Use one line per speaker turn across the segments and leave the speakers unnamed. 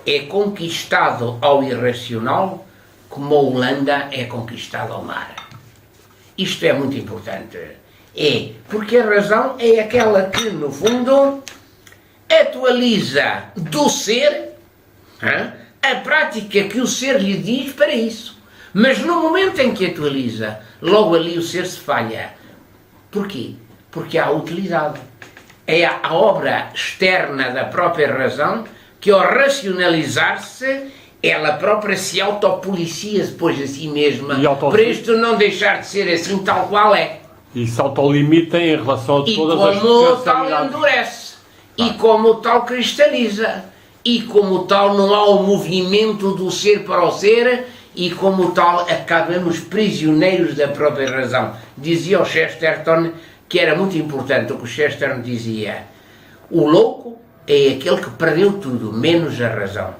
é conquistado ao irracional como a Holanda é conquistada ao mar. Isto é muito importante. É porque a razão é aquela que, no fundo, atualiza do ser a prática que o ser lhe diz para isso. Mas no momento em que atualiza, logo ali o ser se falha. Porquê? Porque há utilidade. É a obra externa da própria razão que, ao racionalizar-se, ela própria se autopolicia depois a si mesma, para isto não deixar de ser assim tal qual é.
E se autolimita em relação a todas as
potencialidades. E como tal endurece, e como tal cristaliza, e como tal não há o movimento do ser para o ser, e como tal acabamos prisioneiros da própria razão. Dizia o Chesterton que era muito importante o que o Chesterton dizia: o louco é aquele que perdeu tudo, menos a razão.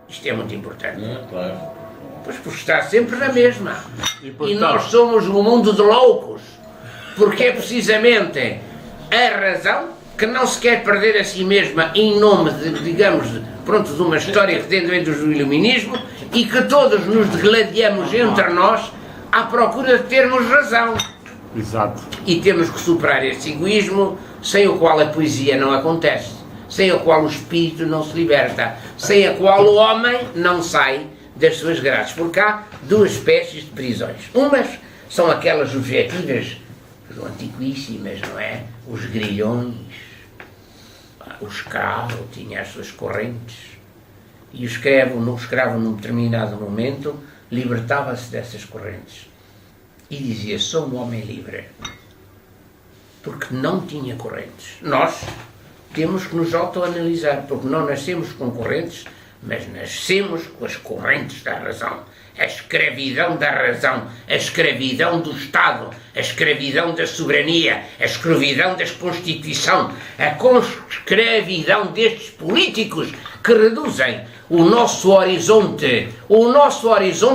Isto é muito importante.
Claro.
Pois porque está sempre na mesma. E nós somos um mundo de loucos. Porque é precisamente a razão que não se quer perder a si mesma em nome de, digamos, pronto, de uma história que tem dentro do iluminismo, e que todos nos degladiamos entre nós à procura de termos razão.
Exato.
E temos que superar esse egoísmo, sem o qual a poesia não acontece, sem o qual o espírito não se liberta, sem a qual o homem não sai das suas grades. Porque há duas espécies de prisões. Umas são aquelas objetivas, antiquíssimas, não é? Os grilhões, o escravo tinha as suas correntes, e o escravo num determinado momento, libertava-se dessas correntes e dizia: sou um homem livre, porque não tinha correntes. Nós temos que nos autoanalisar, porque não nascemos com correntes, mas nascemos com as correntes da razão. A escravidão da razão, a escravidão do Estado, a escravidão da soberania, a escravidão da Constituição, a escravidão destes políticos que reduzem o nosso horizonte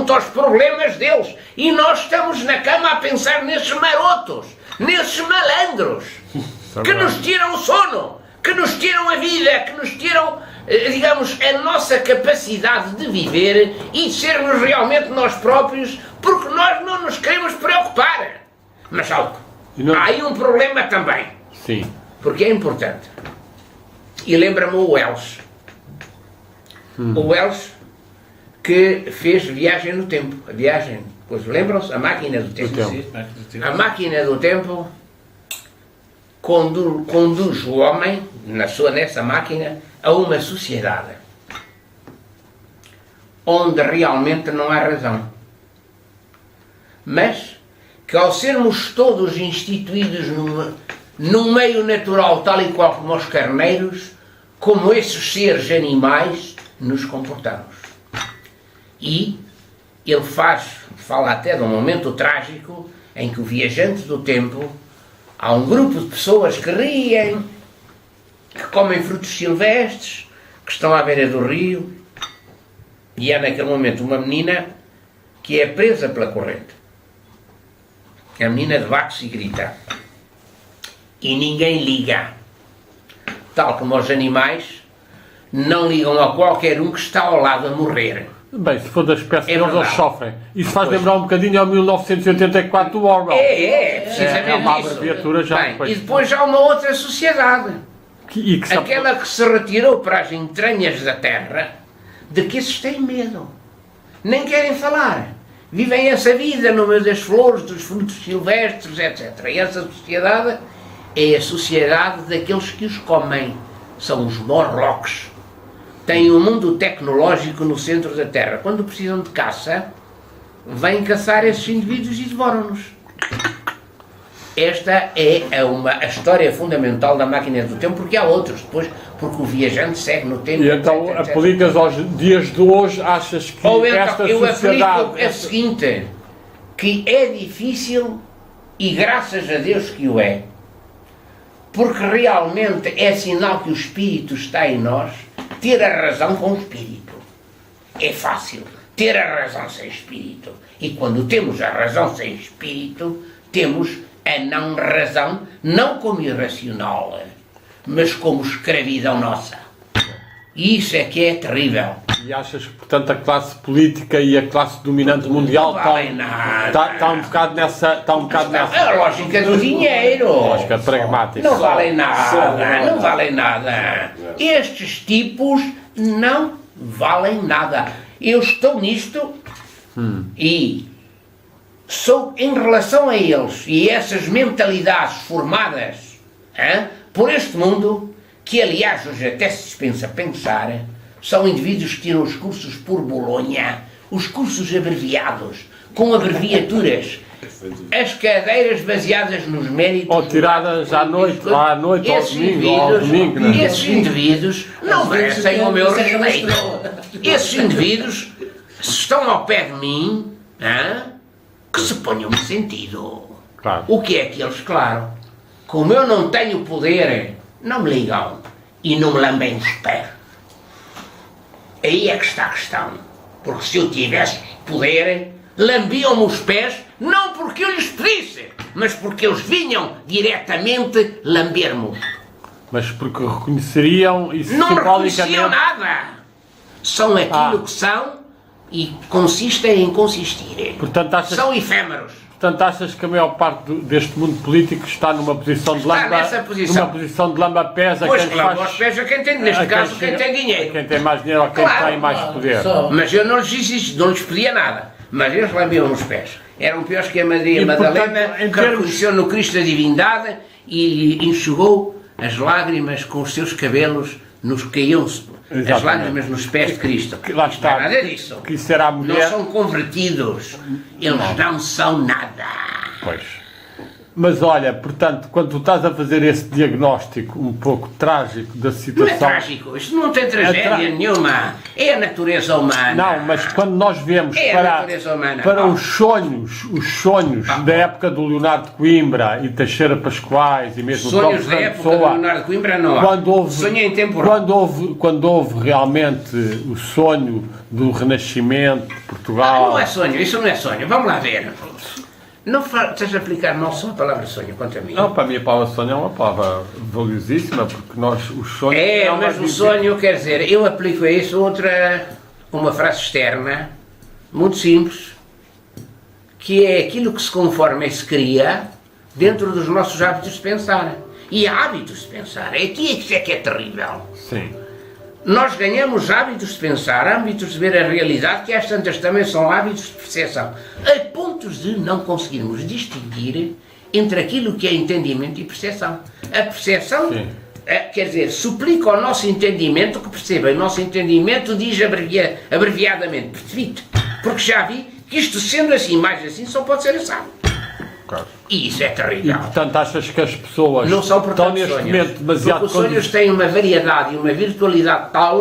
aos problemas deles. E nós estamos na cama a pensar nesses marotos, nesses malandros, que nos tiram o sono, que nos tiram a vida, que nos tiram, digamos, a nossa capacidade de viver e de sermos realmente nós próprios, porque nós não nos queremos preocupar. Mas algo, há aí um problema também.
Sim.
Porque é importante. E lembra-me o Wells. O Wells que fez Viagem no Tempo. A viagem, pois lembram-se? A Máquina do Tempo. A Máquina do Tempo conduz o homem, nessa máquina, a uma sociedade onde realmente não há razão, mas que, ao sermos todos instituídos num meio natural tal e qual como os carneiros, como esses seres animais, nos comportamos. E ele fala até de um momento trágico em que o viajante do tempo, há um grupo de pessoas que riem, que comem frutos silvestres, que estão à beira do rio, e há naquele momento uma menina que é presa pela corrente. A menina debate-se e grita. E ninguém liga. Tal como os animais não ligam a qualquer um que está ao lado a morrer.
Bem, se for da espécie deles, eles sofrem. Isso faz lembrar um bocadinho ao 1984 do Orwell.
Precisamente
é uma
isso.
abreviatura já.
Bem, e depois há uma outra sociedade. Aquela que se retirou para as entranhas da terra, de que esses têm medo. Nem querem falar. Vivem essa vida no meio das flores, dos frutos silvestres, etc. E essa sociedade é a sociedade daqueles que os comem. São os Morlocks. Têm um mundo tecnológico no centro da Terra. Quando precisam de caça, vêm caçar esses indivíduos e devoram-nos. Esta é a história fundamental da Máquina do Tempo, porque há outros depois, porque o viajante segue no tempo.
E então etc. Aplicas aos dias de hoje, achas que esta
eu
sociedade...
aplico o seguinte, que é difícil, e graças a Deus que o é, porque realmente é sinal que o Espírito está em nós, ter a razão com o Espírito. É fácil ter a razão sem Espírito. E quando temos a razão sem Espírito, temos a não-razão, não como irracional, mas como escravidão nossa. Isso é que é terrível.
E achas que, portanto, a classe política e a classe dominante mundial está um bocado nessa...
É a lógica do dinheiro.
Lógica pragmática.
Não valem nada, não valem nada. Estes tipos não valem nada. Eu estou nisto e sou, em relação a eles e essas mentalidades formadas por este mundo, que aliás hoje até se dispensa pensar, são indivíduos que tiram os cursos por Bolonha, os cursos abreviados, com abreviaturas, as cadeiras baseadas nos méritos...
Ou tiradas à noite, lá à noite, ao domingo, né?
Esses indivíduos não merecem o meu respeito. Esses indivíduos, se estão ao pé de mim, que se ponham no sentido.
Claro.
O que é que eles, claro, como eu não tenho poder, não me ligam e não me lambem os pés. Aí é que está a questão. Porque se eu tivesse poder, lambiam-me os pés, não porque eu lhes pedisse, mas porque eles vinham diretamente lamber-me.
Mas porque reconheceriam isso
não
simbolicamente...
reconheciam nada. São aquilo que são e consistem em consistirem.
Portanto,
são efêmeros.
Portanto, achas que a maior parte deste mundo político está numa posição de lamba...
nessa posição.
Numa posição de lamba-pés a
pois,
quem
claro,
faz...
Pois, a quem tem, neste caso, quem tem dinheiro.
Quem tem mais dinheiro ou quem tem mais poder.
Mas eu não lhes pedia nada. Mas eles lambiam os pés. Eram piores que a Maria Madalena, que reconheceu no Cristo a divindade e enxugou as lágrimas com os seus cabelos, nos caíam-se as lágrimas nos pés de Cristo.
Lá está.
Não é nada disso.
Que será a mulher...
Não são convertidos. Eles não são nada.
Pois. Mas olha, portanto, quando tu estás a fazer esse diagnóstico um pouco trágico da situação...
Não é trágico, isto não tem tragédia nenhuma, é a natureza humana.
Não, mas quando nós vemos para os sonhos da época do Leonardo de Coimbra e Teixeira Pascoais e mesmo
sonhos da época do Leonardo de Coimbra não há. Sonho é intemporal.
Quando houve realmente o sonho do Renascimento de Portugal...
não é sonho, isso não é sonho, vamos lá ver. Não estás a aplicar mal só a palavra sonho, quanto a mim.
Não, para mim a palavra sonho é uma palavra valiosíssima, porque os sonhos...
mas o sonho, quer dizer, eu aplico a isso uma frase externa, muito simples, que é aquilo que se conforma e se cria dentro dos nossos hábitos de pensar. E hábitos de pensar, é aqui que é terrível.
Sim.
Nós ganhamos hábitos de pensar, hábitos de ver a realidade, que às tantas também são hábitos de percepção, a pontos de não conseguirmos distinguir entre aquilo que é entendimento e percepção. A percepção, quer dizer, suplica ao nosso entendimento que perceba. O nosso entendimento diz abreviadamente, percebi-te, porque já vi que isto sendo assim, mais assim, só pode ser assado.
Claro.
E isso é terrível.
E portanto achas que as pessoas
não são, portanto,
estão neste
sonhos,
momento demasiado...
Porque os sonhos têm uma variedade e uma virtualidade tal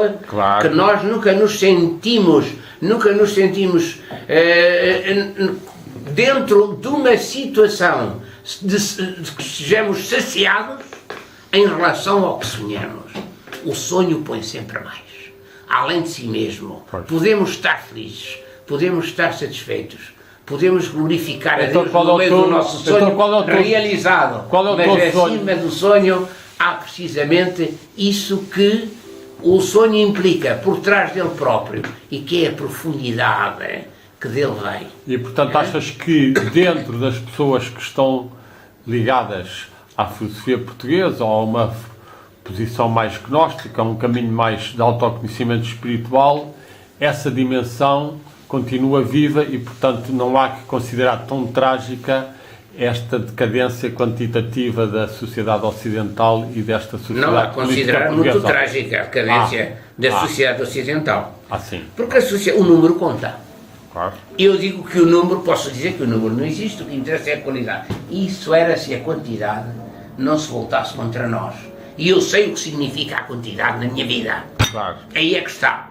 que nós nunca nos sentimos dentro de uma situação de que sejamos saciados em relação ao que sonhamos. O sonho põe sempre mais. Além de si mesmo. Podemos estar felizes, podemos estar satisfeitos, podemos glorificar a Deus no meio do nosso sonho realizado. Mas acima do sonho há precisamente isso que o sonho implica por trás dele próprio e que é a profundidade que dele vem.
E portanto achas que dentro das pessoas que estão ligadas à filosofia portuguesa ou a uma posição mais gnóstica, a um caminho mais de autoconhecimento espiritual, essa dimensão continua viva e, portanto, não há que considerar tão trágica esta decadência quantitativa da sociedade ocidental e desta sociedade
não há que considerar muito trágica a decadência da sociedade ocidental.
Sim.
Porque o número conta.
Claro.
Eu digo que o número, posso dizer que o número não existe, o que interessa é a qualidade. Isso era se a quantidade não se voltasse contra nós. E eu sei o que significa a quantidade na minha vida.
Claro.
Aí é que está.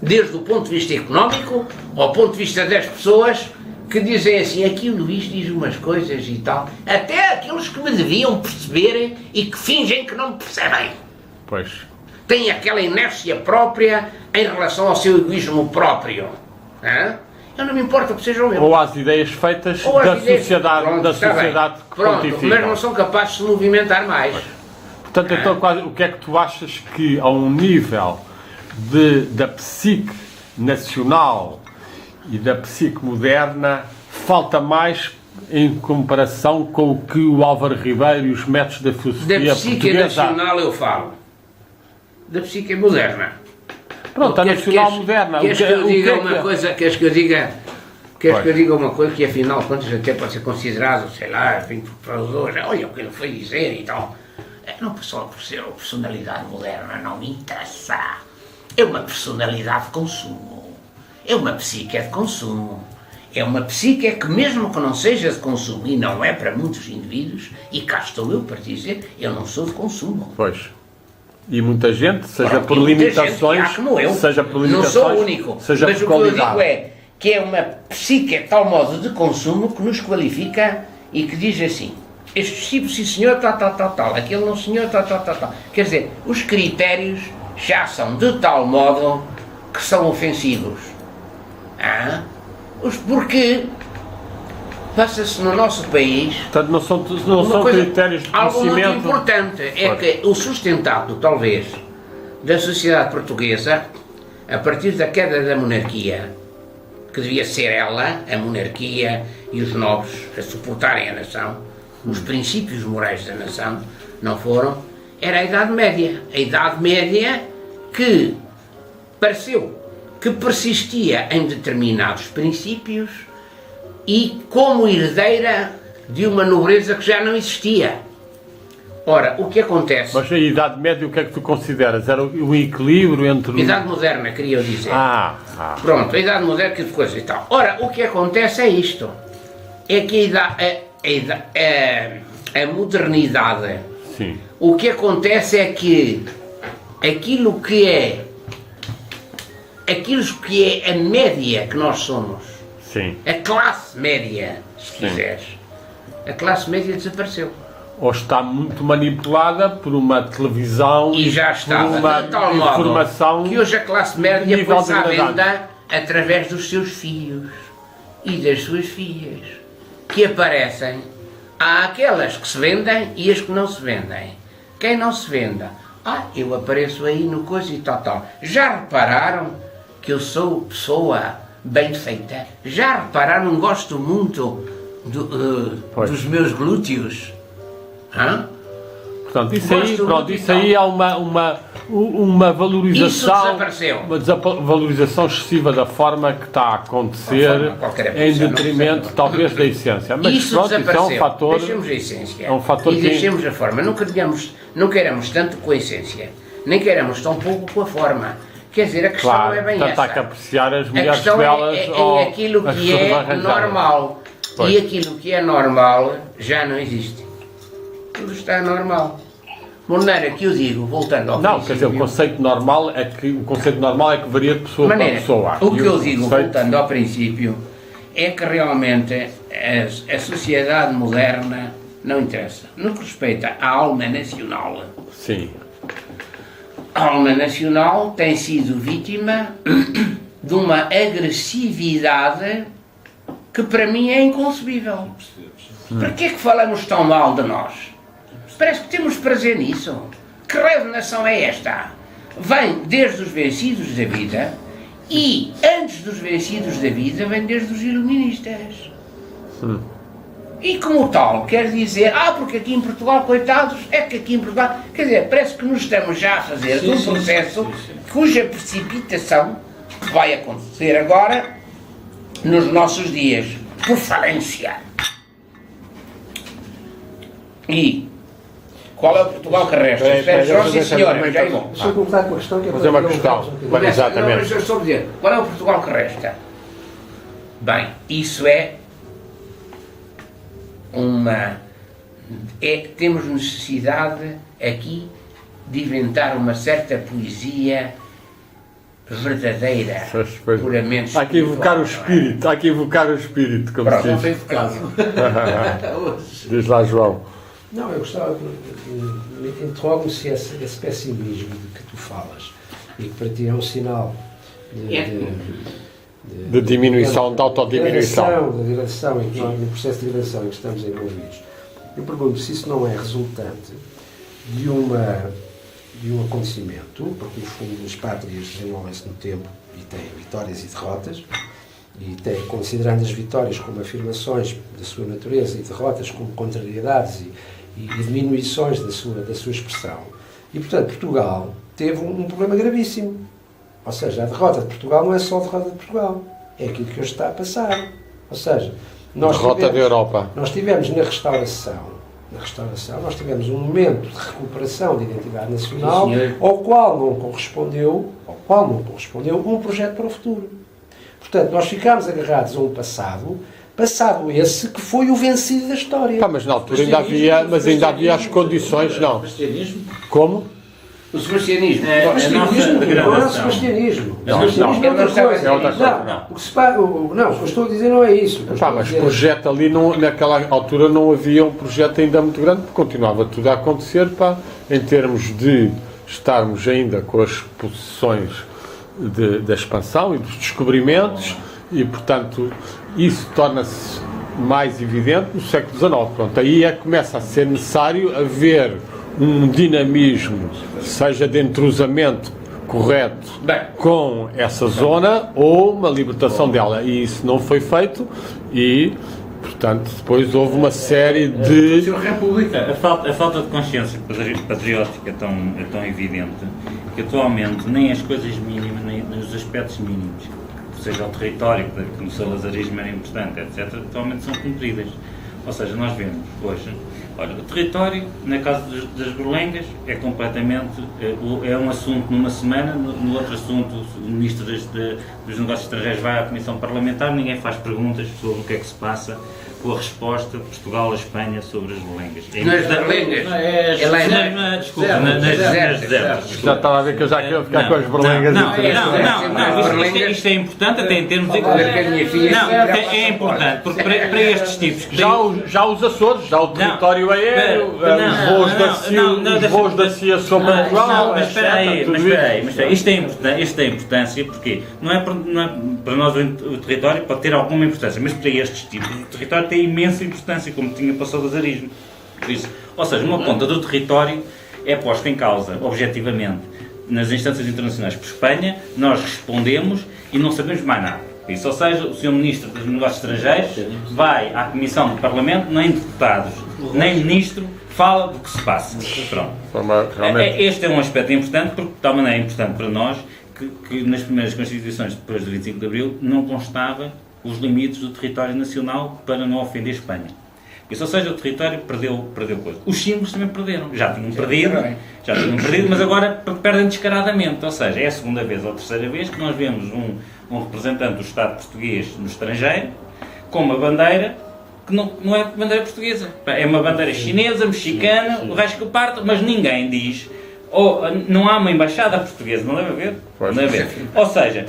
Desde o ponto de vista económico, ao ponto de vista das pessoas que dizem assim, aqui o Luís diz umas coisas e tal, até aqueles que me deviam perceber e que fingem que não me percebem.
Pois.
Têm aquela inércia própria em relação ao seu egoísmo próprio. Eu não me importa que sejam eles.
Ou às ideias feitas sociedade,
pronto,
da sociedade que
pronto, mas não são capazes de se movimentar mais.
Portanto, então, o que é que tu achas que, a um nível da psique nacional e da psique moderna, falta mais em comparação com o que o Álvaro Ribeiro e os métodos da filosofia
Da psique nacional eu falo. Da psique moderna.
Pronto, a nacional moderna.
Queres que eu diga uma coisa? Queres que eu diga uma coisa que afinal de contas até pode ser considerado, sei lá, enfim, para os dois, olha o que ele foi dizer e tal. Não só por ser uma personalidade moderna, não me interessa. É uma personalidade de consumo. É uma psique de consumo. É uma psique que mesmo que não seja de consumo, e não é para muitos indivíduos, e cá estou eu para dizer, eu não sou de consumo.
Pois. E muita gente, seja por limitações, seja por limitações,
não sou o único,
seja
mas
por
o que eu
qualidade.
digo é que é uma psique de tal modo de consumo que nos qualifica e que diz assim, este tipo sim senhor, tal, aquele não senhor, tal. Quer dizer, os critérios já são de tal modo que são ofensivos. Porque passa-se no nosso país.
Portanto, não são critérios de conhecimento.
Algo muito importante é que o sustentado, talvez, da sociedade portuguesa, a partir da queda da monarquia, que devia ser ela, a monarquia e os nobres, a suportarem a nação, os princípios morais da nação, não foram, era a Idade Média. A Idade Média que pareceu que persistia em determinados princípios e como herdeira de uma nobreza que já não existia. Ora, o que acontece...
Mas a Idade Média, o que é que tu consideras? Era o equilíbrio entre...
Idade Moderna, queria eu dizer.
Pronto,
a Idade Moderna, que coisa e tal. Ora, o que acontece é isto. É que a modernidade...
Sim.
O que acontece é que aquilo que é a média que nós somos,
sim,
a classe média, se quiseres, a classe média desapareceu.
Ou está muito manipulada por uma televisão
e já está
por uma
de tal
informação
modo que hoje a classe média põe-se à venda através dos seus filhos e das suas filhas, que aparecem. Há aquelas que se vendem e as que não se vendem. Quem não se venda, eu apareço aí no coisa e tal. Já repararam que eu sou pessoa bem feita? Já repararam, gosto muito dos meus glúteos?
Portanto, isso aí é uma valorização.
Isso desapareceu.
Uma valorização excessiva da forma que está a acontecer em detrimento, talvez, da essência. Mas
isso
pronto, isso é um fator.
Deixemos a essência.
É um fator
e deixemos a forma. Não queremos tanto com a essência, nem queremos tão pouco com a forma. Quer dizer, a questão não é bem essa.
Há que apreciar as mulheres
belas.
A questão
é aquilo que é normal.
Pois.
E aquilo que é normal já não existe. Tudo está normal. De maneira que eu digo, voltando ao princípio...
quer dizer, o conceito normal é que varia de pessoa para pessoa.
O que eu digo, voltando ao princípio, é que realmente a sociedade moderna não interessa. No que respeita à alma nacional...
Sim.
A alma nacional tem sido vítima de uma agressividade que para mim é inconcebível. Para que é que falamos tão mal de nós? Parece que temos prazer nisso. Que raio de nação é esta? Vem desde os vencidos da vida e, antes dos vencidos da vida, vem desde os iluministas. E como tal, quer dizer, porque aqui em Portugal, coitados, é que aqui em Portugal... Quer dizer, parece que nos estamos já a fazer um processo cuja precipitação vai acontecer agora, nos nossos dias, por falência. E qual é o Portugal que resta? Espera só, sim senhora, já é bom.
Deixa eu começar com a questão que é
fazer uma questão. Exatamente.
Não, mas eu estou a dizer, qual é o Portugal que resta? Bem, isso é temos necessidade aqui de inventar uma certa poesia verdadeira, puramente
há que evocar o espírito, como
pronto,
se diz.
Hoje.
Diz lá, João.
Não, eu gostava de interrogo-me se esse pessimismo de que tu falas e que para ti é um sinal
de diminuição, de autodiminuição.
De direção, no processo de direção em que estamos envolvidos. Eu pergunto se isso não é resultante de um acontecimento, porque no fundo as pátrias desenvolvem-se no tempo e têm vitórias e derrotas, e considerando as vitórias como afirmações da sua natureza e derrotas como contrariedades e diminuições da sua expressão. E, portanto, Portugal teve um problema gravíssimo. Ou seja, a derrota de Portugal não é só a derrota de Portugal, é aquilo que hoje está a passar. Ou seja,
derrota da Europa.
Nós tivemos na restauração, nós tivemos um momento de recuperação de identidade nacional ao qual não correspondeu um projeto para o futuro. Portanto, nós ficámos agarrados a um passado esse que foi o vencido da história.
Mas na altura ainda havia as condições, não. Como?
O sebastianismo.
Não é o sebastianismo. O sebastianismo é outra coisa. O que eu estou a dizer não é isso.
Mas projeto ali, naquela altura não havia um projeto ainda muito grande, porque continuava tudo a acontecer, em termos de estarmos ainda com as posições da expansão e dos descobrimentos, e portanto isso torna-se mais evidente no século XIX. Pronto, aí começa a ser necessário haver um dinamismo, seja de entrosamento correto com essa zona ou uma libertação dela, e isso não foi feito, e portanto depois houve uma série de...
A falta de consciência patriótica é tão evidente que atualmente nem as coisas mínimas, nem os aspectos mínimos, seja o território, que no salazarismo era importante, etc., atualmente são cumpridas. Ou seja, nós vemos hoje, o território, na casa das berlengas, é completamente, é um assunto numa semana, no outro assunto o Ministro dos Negócios Estrangeiros vai à Comissão Parlamentar, ninguém faz perguntas sobre o que é que se passa, com a resposta Portugal a Espanha sobre as berlengas.
Nas berlengas?
Desculpa, nas desertas.
Já estava a ver que eu já queria ficar com as berlengas.
Isto é importante até em termos de... é importante, porque para estes tipos...
Já os Açores, já o território aéreo, os voos da CIA sobre Portugal...
Mas espera aí, isto tem importância, porque não é para nós o território pode ter alguma importância, mas para estes tipos o território tem imensa importância, como tinha para o salazarismo. Ou seja, uma ponta do território é posta em causa, objetivamente, nas instâncias internacionais por Espanha, nós respondemos e não sabemos mais nada. Isso, ou seja, o Sr. Ministro dos Negócios Estrangeiros vai à Comissão do Parlamento, nem deputados, nem Ministro, fala do que se passa. Pronto. Este é um aspecto importante, porque de tal maneira é importante para nós que nas primeiras Constituições, depois do 25 de Abril, não constava os limites do território nacional para não ofender Espanha. Isso, ou seja, o território perdeu coisa. Os símbolos também perderam. Já tinham perdido, mas agora perdem descaradamente. Ou seja, é a segunda vez ou a terceira vez que nós vemos um representante do Estado português no estrangeiro com uma bandeira que não é bandeira portuguesa. É uma bandeira chinesa, mexicana, o resto que parte, mas ninguém diz... não há uma embaixada portuguesa, não deve haver? Não deve haver. Ou seja...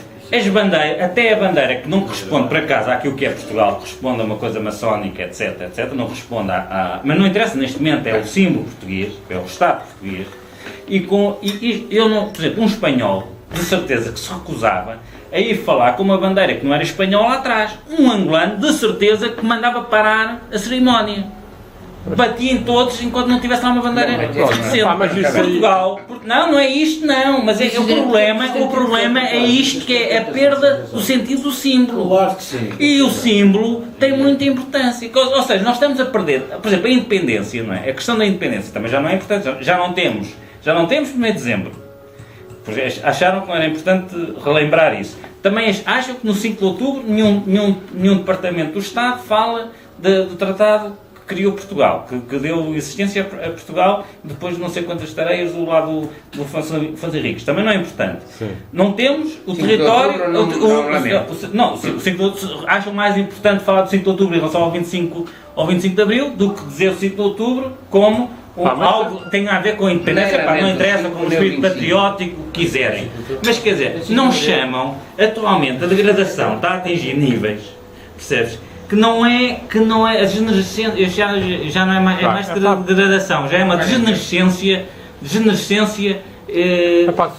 até a bandeira que não corresponde para casa àquilo que é Portugal, corresponde a uma coisa maçónica, etc, não corresponde mas não interessa, neste momento é o símbolo português, é o Estado português, por exemplo, um espanhol, de certeza que se recusava a ir falar com uma bandeira que não era espanhola lá atrás, um angolano, de certeza que mandava parar a cerimónia. Batia em todos enquanto não tivesse lá uma bandeira decente. Portugal, não é isto não, mas o problema é isto, que é a perda do sentido do símbolo.
Claro que sim.
E o símbolo tem muita importância, ou seja, nós estamos a perder, por exemplo, a independência, não é? A questão da independência também já não é importante, já não temos 1º de dezembro. Acharam que era importante relembrar isso. Também acham que no 5 de outubro nenhum departamento do Estado fala do tratado criou Portugal, que deu existência a Portugal depois de não sei quantas tareias do lado do Afonso Henriques. Também não é importante. Sim. Não temos o território... O 5 de outubro, acham mais importante falar do 5 de outubro em relação ao 25 de Abril do que dizer o 5 de outubro como algo que tem a ver com a independência. Não interessa, com o espírito patriótico que quiserem. Mas quer dizer, não chamam, atualmente a degradação está a atingir níveis, percebes? Que não é a degenerescência, já não é mais degradação, já é uma degenerescência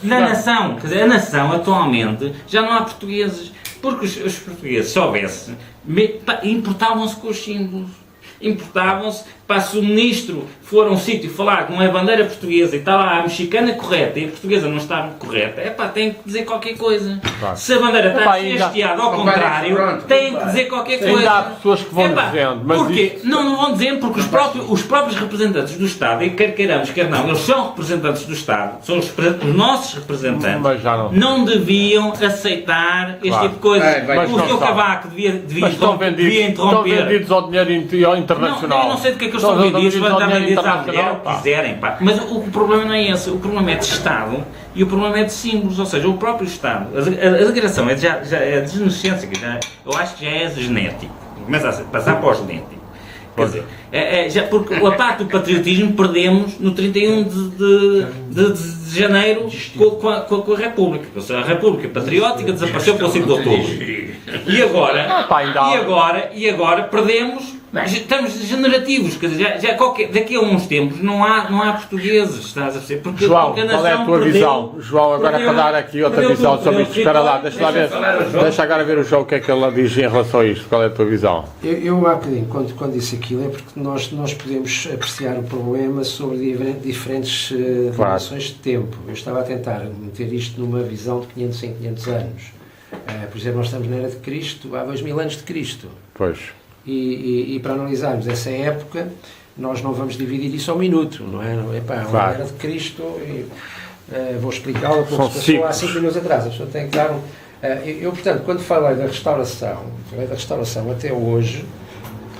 da nação. Quer dizer, a nação atualmente já não há portugueses, porque os portugueses, se houvesse, importavam-se com os símbolos. importavam-se, para se o ministro for a um sítio falar que não é bandeira portuguesa e está lá a mexicana correta e a portuguesa não está correta, tem que dizer qualquer coisa.
Claro.
Se a bandeira está hasteada ao contrário, tem que dizer qualquer coisa.
Ainda há pessoas que vão dizendo, mas
porquê? Não vão dizendo porque os próprios representantes do Estado, e quer queiramos, quer não, eles são representantes do Estado, são os nossos representantes,
mas já
não deviam aceitar este tipo de coisa. O Sr. Cavaco devia interromper.
Estão vendidos ao dinheiro internacional.
Eu não sei do que é que eles estão vendidos, mas estão vendidos à mulher, o que quiserem. Mas o problema não é esse, o problema é de Estado e o problema é de símbolos, ou seja, o próprio Estado. A degradação já é desnecessária, eu acho que já é genético, começa a passar para o genético. Quer dizer, já porque a parte do patriotismo perdemos no 31 de janeiro com a República. Ou seja, a República Patriótica desapareceu pelo 5 de outubro. E agora perdemos. Estamos degenerativos, quer dizer, daqui a uns tempos não há portugueses, estás a perceber? Porque
João, qual é a tua visão? João, agora para dar aqui outra visão sobre isto, espera lá, deixa agora ver o João o que é que ele diz em relação a isto, qual é a tua visão?
Eu há bocadinho, quando disse aquilo, é porque nós podemos apreciar o problema sobre diferentes dimensões de tempo. Eu estava a tentar meter isto numa visão de 500 em 500 anos. Por exemplo, nós estamos na era de Cristo, há 2000 anos de Cristo.
Pois.
E para analisarmos essa época, nós não vamos dividir isso ao minuto, não é? Uma era de Cristo, vou explicá-la porque se passou há 5 minutos atrás, a pessoa tem que dar eu, portanto, quando falei da restauração até hoje,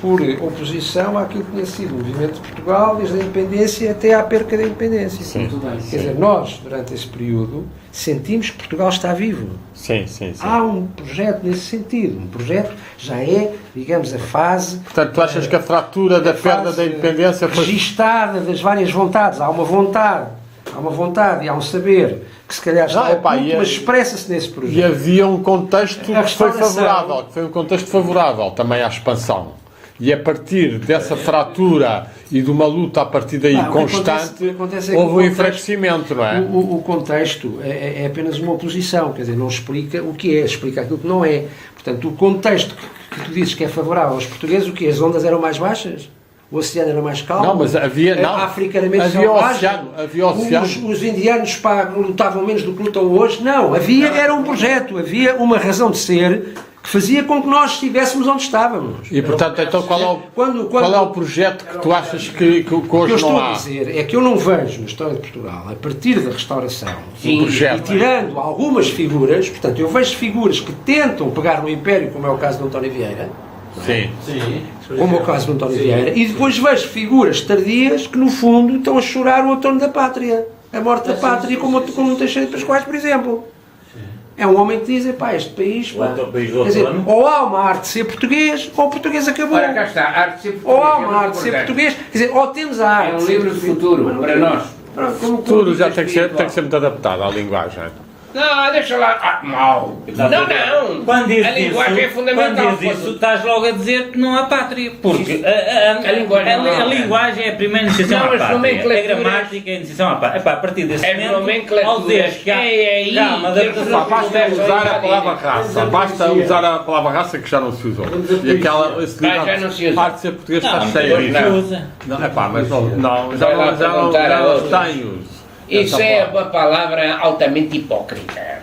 por oposição àquilo que tinha sido o movimento de Portugal, desde a independência até à perca da independência.
Sim.
Quer dizer, nós, durante esse período, sentimos que Portugal está vivo.
Sim.
Há um projeto nesse sentido. Um projeto já é, digamos, a fase...
Portanto, tu achas que a fratura da perda da independência foi...
registada das várias vontades. Há uma vontade e há um saber que se calhar está oculto, mas expressa-se nesse projeto.
E havia um contexto que foi favorável, também à expansão. E a partir dessa fratura e de uma luta a partir daí constante, houve um enfraquecimento, não é?
O contexto é apenas uma oposição, quer dizer, não explica o que é, explica aquilo que não é. Portanto, o contexto que tu dizes que é favorável aos portugueses, o que? As ondas eram mais baixas? O oceano era mais calmo?
Não, mas havia...
A África era menos selvagem?
Havia oceano.
Os indianos lutavam menos do que lutam hoje? Não, era um projeto, havia uma razão de ser que fazia com que nós estivéssemos onde estávamos.
E, portanto, então qual é o projeto que tu achas que hoje não há?
O que eu estou a dizer é que eu não vejo na história de Portugal, a partir da restauração, e tirando algumas figuras, portanto, eu vejo figuras que tentam pegar no Império, como é o caso de António Vieira, como é o caso de António Vieira, e depois vejo figuras tardias que, no fundo, estão a chorar o outono da pátria, a morte da pátria, como o Teixeira de Pascoais, por exemplo. É um homem que diz, este país, quer dizer, ou há uma arte de ser português, ou o português acabou.
Ora, cá está, a arte de ser português.
Ou há uma arte de ser português, quer dizer, ou temos a arte.
É um livro de futuro para nós.
Tudo já tem que ser muito adaptado à linguagem.
Não, deixa lá. Mal. Não.
Quando diz
a linguagem é fundamental.
Quando diz isso, estás logo a dizer que não há pátria. Porque a linguagem é a primeira iniciação à pátria. A gramática é a iniciação à pátria. A partir desse momento, ao dizer que há uma adaptação...
Basta usar a palavra raça. Basta usar a palavra raça que já não se usou. E esse livro, a arte de ser português, está cheio disso. Não, mas já não tem uso.
Isso é uma palavra altamente hipócrita.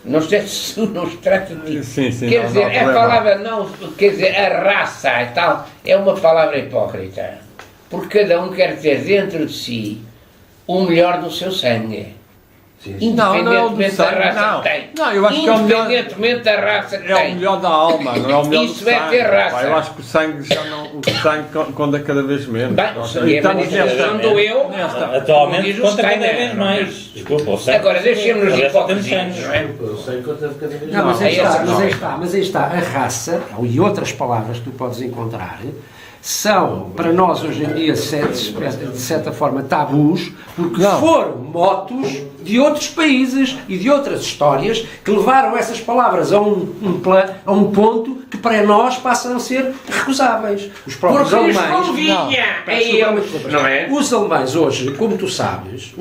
Não sei se não se trata de... Quer dizer, a palavra não... Quer dizer, a raça e tal é uma palavra hipócrita. Porque cada um quer ter dentro de si o melhor do seu sangue. Independentemente da raça que tem.
Não, eu acho que é o melhor...
Independentemente da raça que tem.
É o melhor da alma, não é o melhor
isso
do sangue.
Isso é ter raça.
Eu acho que o sangue já não... O sangue conta cada vez menos.
Bem, do eu...
Atualmente conta cada vez mais. Desculpa, o sangue...
Agora, deixemos-nos hipócritas, não é?
O sangue conta cada vez mais. Mas aí está. A raça, e outras palavras que tu podes encontrar, são, para nós hoje em dia, de certa forma, tabus, porque foram motos de outros países e de outras histórias que levaram essas palavras a um ponto que para nós passam a ser recusáveis. Os próprios alemães... Os alemães hoje, como tu sabes,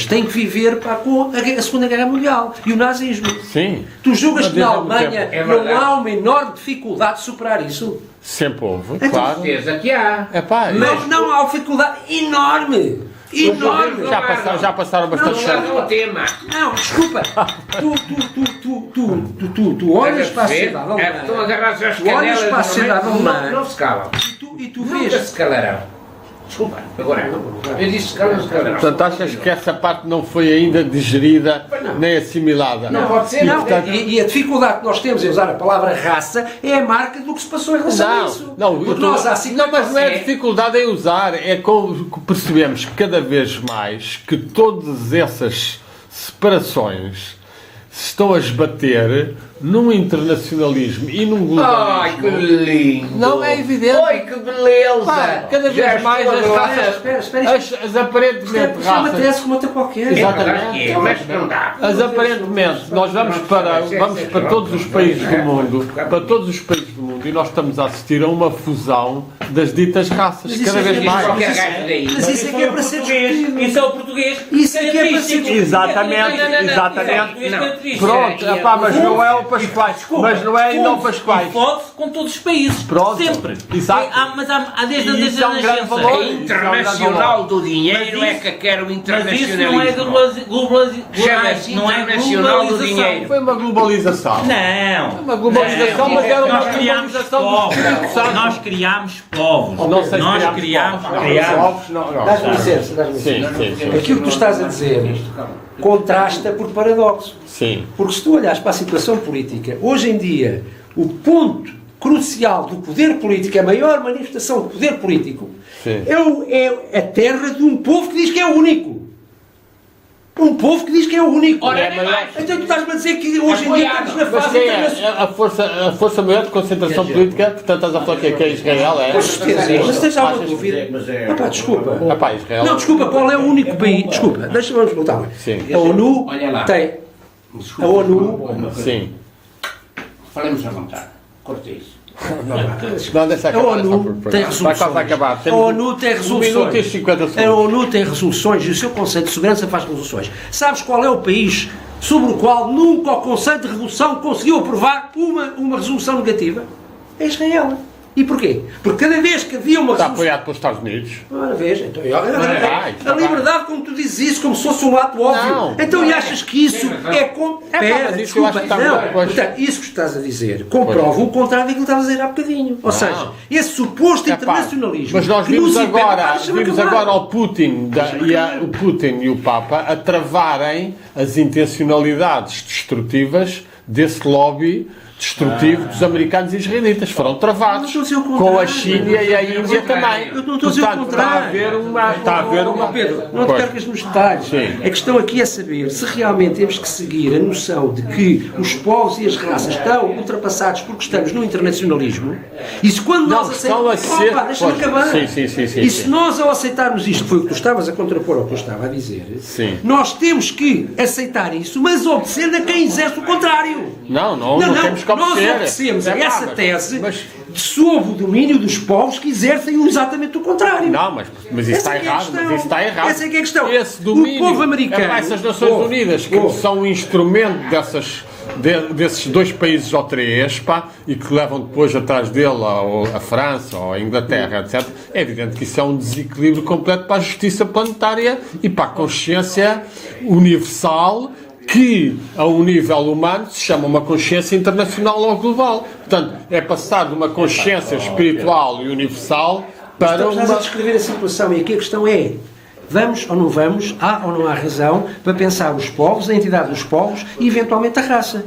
têm que viver com a Segunda Guerra Mundial e o nazismo.
Sim.
Tu julgas que na Alemanha não há uma enorme dificuldade de superar isso?
Sempre houve,
Então,
claro.
Certeza que há.
Epá,
Mas não há uma dificuldade enorme. Enorme.
já passaram bastante
Não
tempo.
chega ao tema.
Não, desculpa. Tu olhas para a sociedade alemã.
Estão agarrados às
Tu olhas
canelas.
para a sociedade alemã.
Não se calam.
E tu
Nunca
vês.
se calarão. Desculpa, agora. Eu disse calam-se calarão.
Portanto, achas que essa parte não foi ainda digerida nem assimilada?
Não pode ser,
Não,
portanto-
e a dificuldade que nós temos em usar a palavra raça é a marca do que se passou em relação a isso. Porque nós há 50
não, mas não é dificuldade em usar, é como percebemos cada vez mais que todas essas separações se estão a esbater num internacionalismo e num
Ai, que
globalismo.
lindo!
Não, é evidente.
Ai, que beleza!
Pá, cada
Já
vez mais
estou
as
agora-
raças,
Espera.
as aparentemente
Isto é uma
raças,
tese como outra qualquer.
Exatamente.
Mas não dá.
Mas aparentemente nós vamos para todos os países do mundo, para todos os países do mundo, e nós estamos a assistir a uma fusão das ditas raças,
Mas isso
cada
é
vez
que-
mais.
Qualquer gajo daí.
Mas isso é que é para ser discutido.
Isso é o português.
Isso é que é para ser discutido.
Exatamente. Pronto, epá, mas não é o Pascoais, mas não é ainda o Pascoais.
E pode com todos os países.
Pronto.
Sempre.
Exato.
Mas há desde a
E isso é um grande
nascença.
valor.
A internacional do dinheiro
Mas
é
isso-
que quer o
Mas isso não é
internacionalismo.
globalização. Não é
internacional do dinheiro.
Foi uma globalização.
Não.
Uma globalização,
Não.
mas era uma
Nós criámos
globalização do
povos.
Espírito Santo.
Nós criámos povos.
Não sei se
Nós
criámos
criámos.
povos.
criámos.
Não.
Dás-me licença, dás-me
Sim,
licença.
sim, sim.
Aquilo que tu estás a dizer contrasta por paradoxo.
Sim.
Porque se tu olhares para a situação política, hoje em dia, o ponto crucial do poder político, a maior manifestação do poder político,
Sim.
é a terra de um povo que diz que é único. Um povo que diz que é único.
Ora, nem mais.
Então tu estás-me a dizer que hoje em dia estamos na
Mas
fase
quem
internacional.
é? A força maior de concentração política, portanto estás a falar que é Israel, é?
Com certeza. Mas tens alguma
Achas-
dúvida? Epá, desculpa.
Epá, Israel.
Não, desculpa, qual é o único país? Desculpa, deixa-me voltar.
Sim.
A ONU
Olha lá.
tem. A ONU.
Sim.
Falemos à vontade. Corta isso.
Não, deixa
A
acabar.
ONU tem
Vai
resoluções.
quase acabar.
A
Temos
ONU tem
1
resoluções.
minuto e 50
A
segundos.
ONU tem resoluções e o seu Conselho de Segurança faz resoluções. Sabes qual é o país sobre o qual nunca o Conselho de Resolução conseguiu aprovar uma resolução negativa? É Israel. E porquê? Porque cada vez que havia uma
Está
resolução...
apoiado pelos Estados Unidos.
Ora, veja, então,
Está
a liberdade, como tu dizes isso, como se fosse um ato óbvio.
Não.
Então, e achas que isso é com...
mas isso eu acho que está
não.
muito depois.
Portanto, isso que estás a dizer comprova o contrário daquilo que estavas a dizer há bocadinho. Ou seja, esse suposto
Epá,
internacionalismo...
mas nós
que
vimos
nos impede-
agora,
deixa-me
vimos
acabar.
agora o Putin, o Putin e o Papa a travarem as intencionalidades destrutivas desse lobby destrutivo dos americanos e israelitas. Foram travados
Não estou a dizer o
com a
contrário.
China e a Índia também.
Eu não estou a dizer o
Portanto,
contrário.
Está a haver uma...
Pedro, não te
Pois.
percas nos detalhes.
Sim.
A questão aqui é saber se realmente temos que seguir a noção de que os povos e as raças estão ultrapassados porque estamos no internacionalismo. E se quando
Não,
nós
estão a
aceitamos...
ser-
Opa, deixa-me
Pois.
acabar.
Sim.
E se nós ao aceitarmos isto, que foi o que tu estavas a contrapor ao que eu estava a dizer,
Sim.
nós temos que aceitar isso, mas obedecendo a quem exerce o contrário.
Não temos que
nós
obedecer.
obedecemos a essa tese
Mas-
sob o domínio dos povos que exercem exatamente o contrário.
Não, mas isso
Essa
está
é que é a
errado.
questão.
Mas isso está errado.
Essa é que é a questão.
Esse domínio,
O povo americano-
essas Nações
Povo.
Unidas, que
Povo.
são um instrumento desses dois países ou três, pá, e que levam depois atrás dele a França ou a Inglaterra, etc. É evidente que isso é um desequilíbrio completo para a justiça planetária e para a consciência universal, que a um nível humano se chama uma consciência internacional ou global. Portanto, é passar de uma consciência espiritual e universal para
Estás a
uma...
descrever a situação e aqui a questão é: vamos ou não vamos, há ou não há razão para pensar os povos, a entidade dos povos e eventualmente a raça.